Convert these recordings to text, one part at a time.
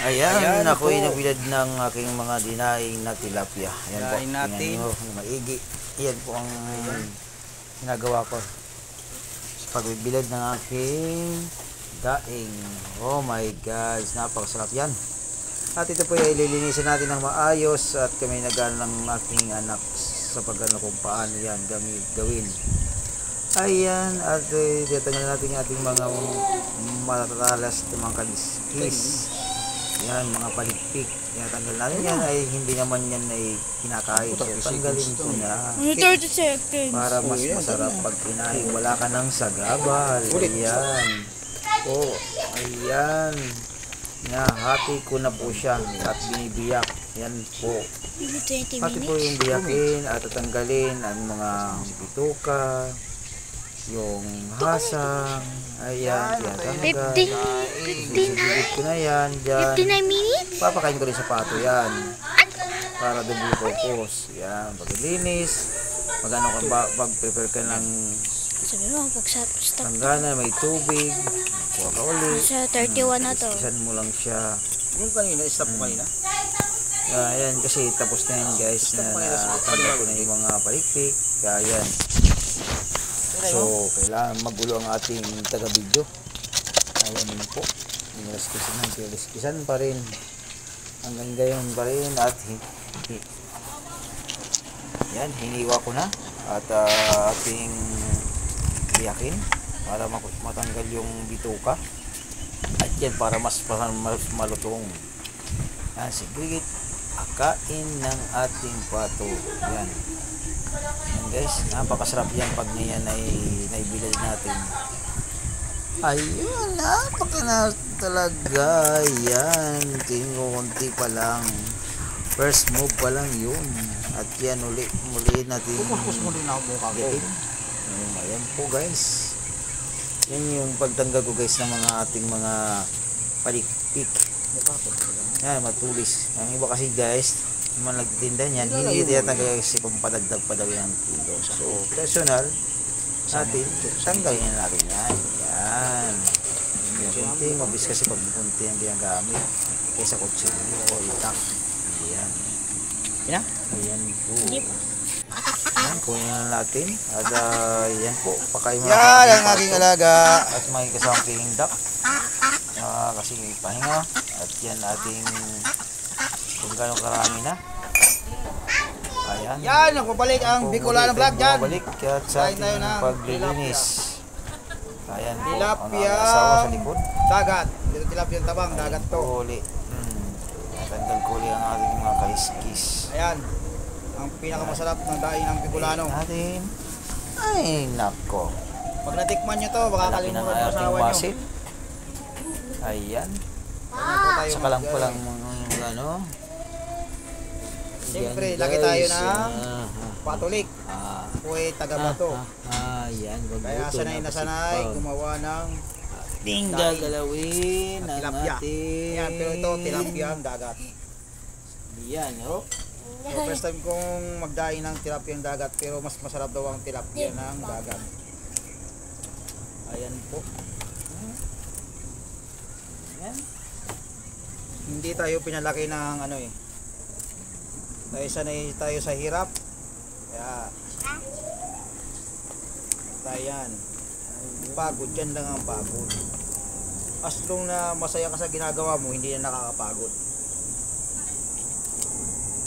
Ayan, ako'y po. nabilad ng aking mga dinaing na tilapia. Ayan po, Dinaing natin. tingnan nyo, maigi. Ayan po ang ginagawa ko sa pagbibilad ng aking daing. Oh my God, napakasarap yan. At ito po ay ililinisan natin ng maayos at kami nag-ano ng aking anak sa pag-ano kung paano yan gawin. Ayan, at tatanggalin natin yung ating mga matatalas at mga kaliskis. Yan, mga palikpik. Tanggal natin yan ay hindi naman yan ay kinakain. So, tanggalin ko na 30 seconds. para mas masarap pag kinain. Wala ka ng sagabal. Ayan. Po, ayan. Nahati ko na po siya at binibiyak. Yan po. 20 Pati po minutes. yung biyakin at tatanggalin ang mga bituka, yung hasang, ayan, tinatanggal. 59 ko na yan, dyan. 59 minutes. Papakain ko rin sa pato yan. Para double focus. Yan, paglilinis. Magano ka ba, mag-prepare ka ng Sabi mo, pag stop. tanggana, may tubig. Kuha ka ulit. Sa 31 na to. Isan mo lang siya. Yung kanina, stop mo kanina. Ayan, kasi tapos na yan guys. Natanggal ko na yung mga palikpik. Ayan. So, kailangan magulo ang ating taga-video. Ayan din po. Nilaskisan pa rin. Hanggang gayon pa rin. At yan, hiniwa ko na. At ating biyakin para matanggal yung bituka. At yan, para mas malutong. Yan, sige. Akain ng ating pato. Yan. Yan guys, napakasarap yan pag niyan ay naibilad natin. Ayun, napaka talaga. Yan, tingin ko konti pa lang. First move pa lang yun. At yan, muli natin Muli na ako mukha ko. ayan po guys. Yan yung pagtanggal ko guys ng mga ating mga palikpik. Yan, matulis. Ang iba kasi guys, yung mga nagtitinda niyan, hindi tinatanggal kasi kung padagdag pa daw yung kilo. So, personal natin, tanggalin na natin yan. Yan. Kunti, mabis kasi pag kunti ang ginagamit kaysa kutsilyo o itak. Ayan. Yan? Ayan po. Hindi pa. Ayan, kunin na natin. At yan po, pakain mo Yan ang aking alaga. at may kasamang piling duck. Kasi pahinga. At yan ating kung gano'ng karami na. Ayan. Yan, nagbabalik ang Bicolano Vlog dyan. Balik at sa Kain tayo ating ng paglilinis. Ayan po, ang Tilapia. asawa sa likod. Dagat. Dito tilapia yung tabang, dagat to. Kuli. Natanggal kuli ang ating mga kaliskis. Ayan. Ang pinakamasarap ng daing ng Bicolano. Natin. Ay, nako. Pag natikman nyo to, baka Malaki na kalimutan ang ng ating asawa nyo. masit. Ayan. Ganyan po tayo Saka lang mag- po lang mga ano. Siyempre, Yan, laki tayo guys. ng patulik. Puwe taga-bato. Yan. Kaya sanay na sanay gumawa ng Ting daing. gagalawin ang tilapia. ating. Yan, pero ito tilapia ang dagat. Yan, oh. So, first time kong magdaing ng tilapia ang dagat, pero mas masarap daw ang tilapia ng dagat. Ayan po. Yan. Hindi tayo pinalaki ng ano eh. Dahil sanay tayo sa hirap. Kaya tayan. Pagod yan lang ang pagod. As long na masaya ka sa ginagawa mo, hindi na nakakapagod.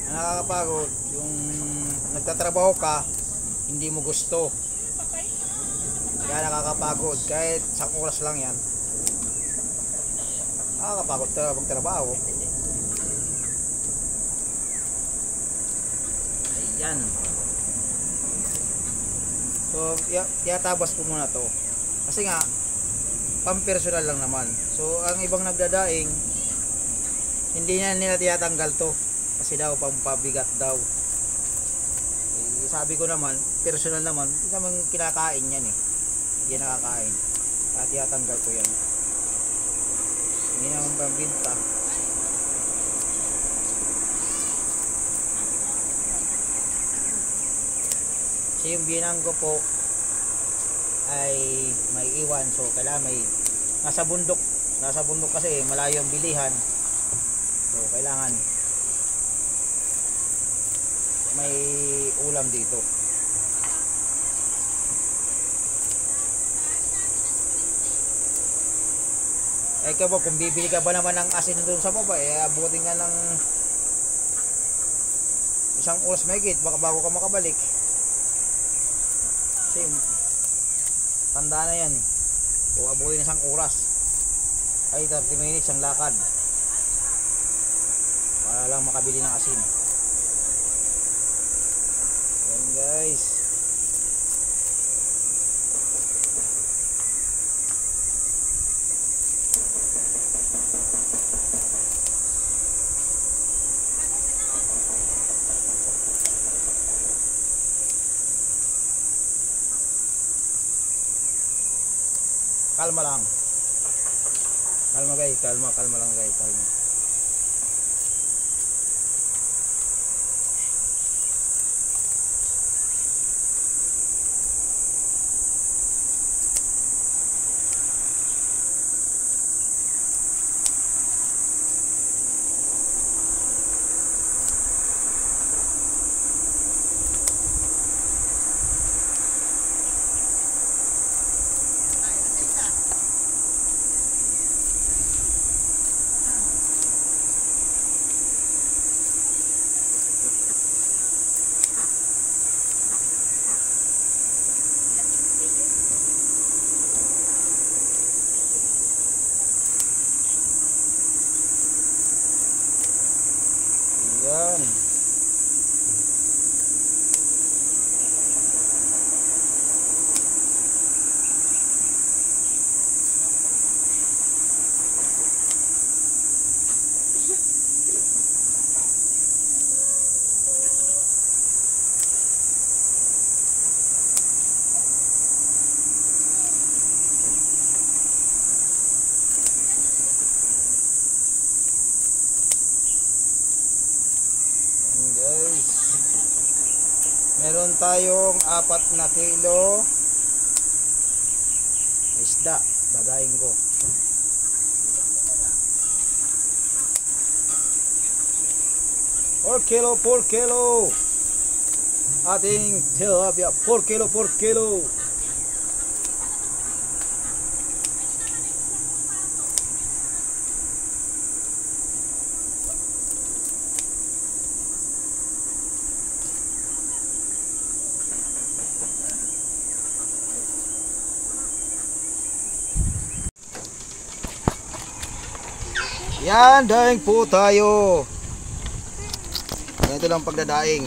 Ang nakakapagod, yung nagtatrabaho ka, hindi mo gusto. Kaya nakakapagod. Kahit sa oras lang yan. Nakakapagod talaga magtrabaho. Ayan. So, yatabas ko muna to. Kasi nga, pampersonal lang naman. So, ang ibang nagdadaing, hindi na nila tiyatanggal to. Kasi daw, pampabigat daw. Eh, sabi ko naman, personal naman, hindi naman kinakain yan eh. Hindi nakakain. At tiyatanggal ko yan. Hindi naman pambinta. Kasi yung binanggo po ay may iwan, so kailangan may nasa bundok kasi malayo ang bilihan, So kailangan may ulam dito. Eh ikaw ba, kung bibili ka ba naman ng asin doon sa baba, eh abutin ka ng isang oras mahigit baka bago ka makabalik. Kasi tanda na yan eh. O abutin isang oras. Ay 30 minutes ang lakad. Para lang makabili ng asin. Yan guys. Kalma lang. Kalma guys, kalma lang guys, kalma. Yan. Guys, meron tayong 4 na kilo isda, dagayin ko. Four kilo ating tilapia, 4 kilo. Yan, daing po tayo. Ganito lang pagdadaing.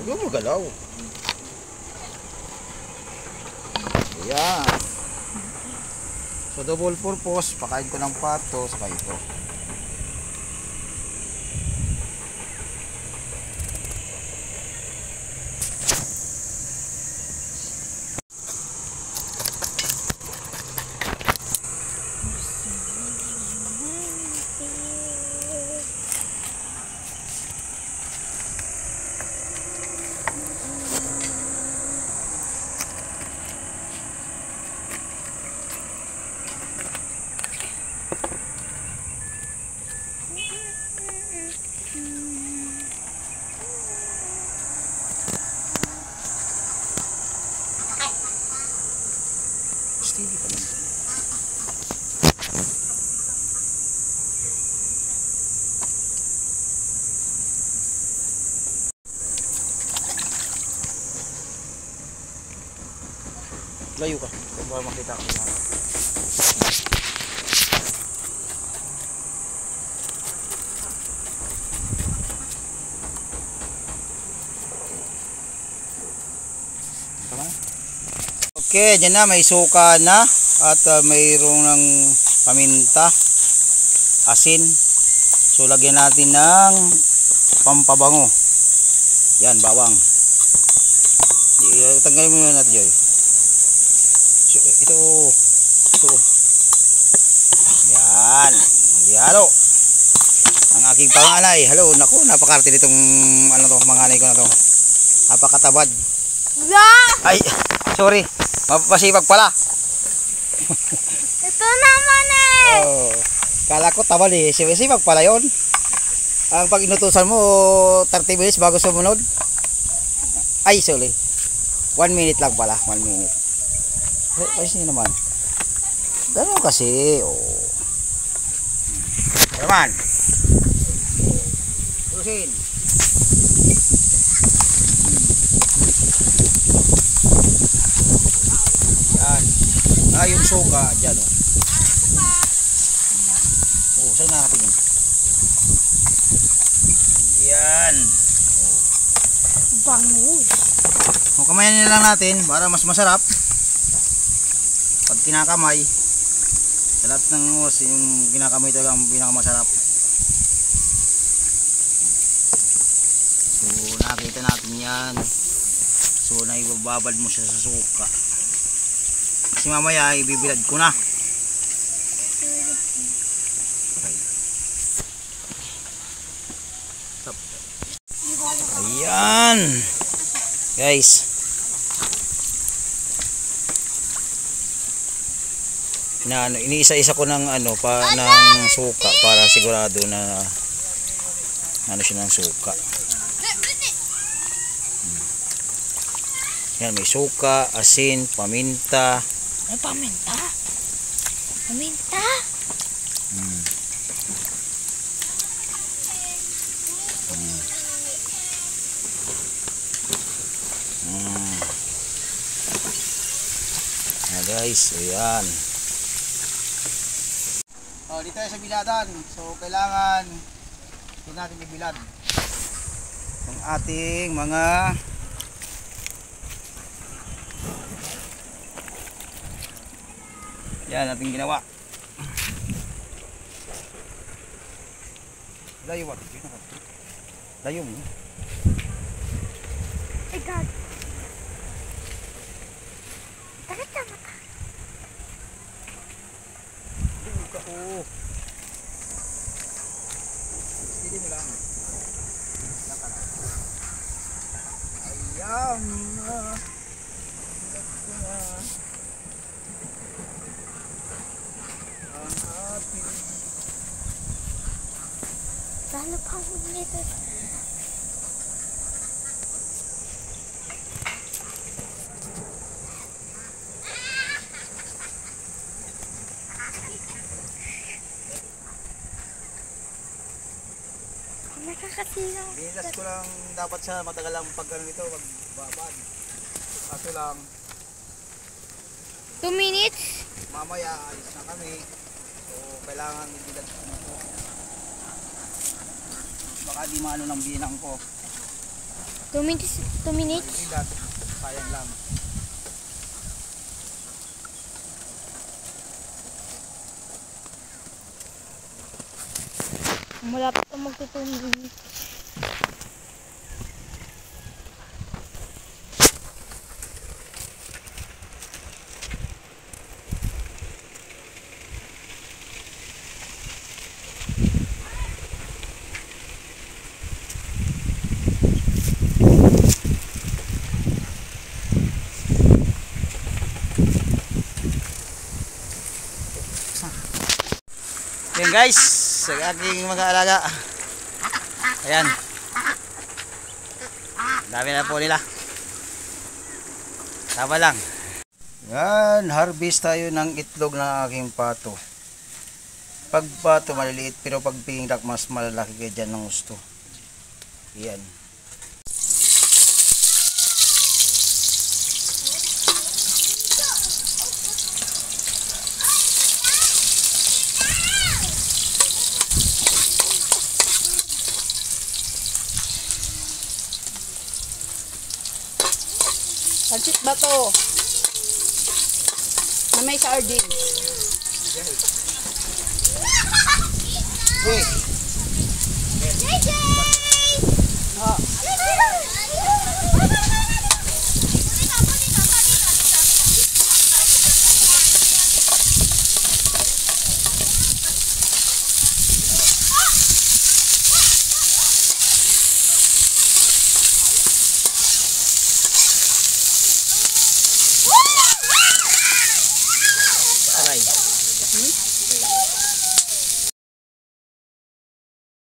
Huwag mo galaw. Yan. So double purpose, pakain ko ng pato, saka ito. Steady pa lang. Layo ka, para makita ko na. Okay, dyan na, may suka na at mayroong ng paminta, asin. So lagyan natin ng pampabango. Yan, bawang. Tanggalin mo yun natin, Joy. So, ito. Yan, halo. Ang aking panganay. Hello, naku, napakarte nitong ano to, manganay ko na to. Napakatabad. Ay, sorry. Mapapasipag pala. Ito naman eh! Oh, kala ko tawal eh. Sipag pala yun. Ang pag inutusan mo, 30 minutes bago sumunod. Ay, sorry. 1 minute lang pala. 1 minute. Ayos niyo naman. Ganun kasi. Oh. Naman. Tusin. Yan. Yung suka dyan. Oh, saan nakatingin? Yan. Bangus. Kung kamayan nyo lang natin para mas masarap. Pag kinakamay, sa lahat ng os, yung kinakamay talaga ang pinakamasarap. So, nakita natin yan. So, naibababad mo siya sa suka. Kasi mamaya, ibibilad ko na. Ayan. Guys. Iniisa-isa ko ng ng suka para sigurado na siya ng suka. Yan, may suka, asin, paminta. Ay, paminta? Paminta? Guys, ayan. Dito tayo sa biladan. So, kailangan dito natin ibilad ang ating mga yan ating ginawa. Layo ba? Layo mo. Ay, God. Takit ka mata. Oo. Hindi mo lang. Ayan. Ang ating Lalo pa ako nito. Nakakasilaw. Bilas ko lang dapat sa matagal lang pag nito magbabad. Kaso lang 2 minutes? mamaya alis na kami. So kailangan ibilad ko. Baka di maano ng binang ko. 2 minutes? 2 minutes? Ibilad. Sayang lang. Malapit na magto-2 minutes. Yan guys, sa aking mga alaga. Ayan. Dami na po nila. Tama lang. Yan, harvest tayo ng itlog ng aking pato. Pag pato maliliit, pero pag pingdak mas malalaki kaya dyan ng gusto. Yan. Pansit ba to? Na may sardines. Uy.